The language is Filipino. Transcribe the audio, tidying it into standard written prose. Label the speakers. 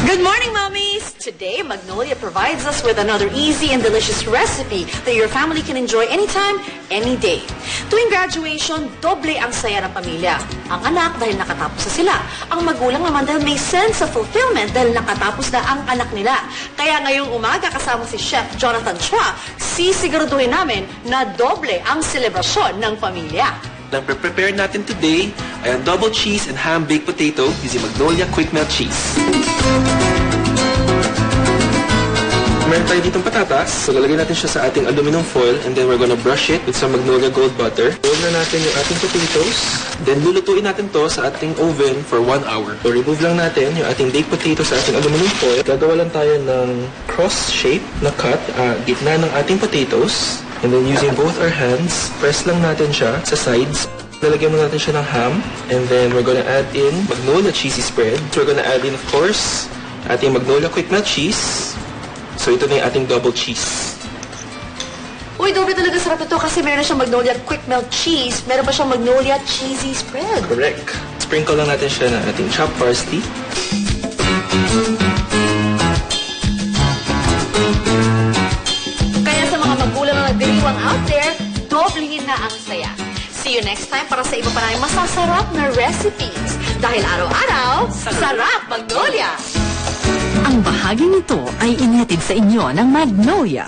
Speaker 1: Good morning, mommies! Today, Magnolia provides us with another easy and delicious recipe that your family can enjoy anytime, any day. Tuwing graduation, doble ang saya ng pamilya. Ang anak dahil nakatapos na sila. Ang magulang naman dahil may sense of fulfillment dahil nakatapos na ang anak nila. Kaya ngayong umaga kasama si Chef Jonathan Chua, sisiguraduhin namin na doble ang selebrasyon ng pamilya.
Speaker 2: Ang prepare natin today ay ang double cheese and ham baked potato using Magnolia Quick Melt Cheese. Meron tayo ditong patatas, so lalagay natin siya sa ating aluminum foil and then we're gonna brush it with some Magnolia Gold Butter. Roll na natin yung ating potatoes, then lulutuin natin to sa ating oven for 1 hour. So remove lang natin yung ating baked potato sa ating aluminum foil. Gagawa lang tayo ng cross shape na cut, gitna ng ating potatoes. And then using both our hands, press lang natin siya sa sides. Lalagyan mo natin siya ng ham. And then we're gonna add in Magnolia cheesy spread. So we're gonna add in, of course, ating Magnolia Quick Melt Cheese. So ito na yung ating double cheese.
Speaker 1: Uy, doble talaga sarap ito kasi meron na siyang Magnolia Quick Melt Cheese. Meron pa siyang Magnolia cheesy spread.
Speaker 2: Correct. Sprinkle lang natin siya ng ating chopped parsley.
Speaker 1: Diriwang out there, doblehin na ang saya. See you next time para sa iba pa na masasarap na recipes. Dahil araw-araw, sarap Magnolia!
Speaker 3: Ang bahagi nito ay inhatid sa inyo ng Magnolia.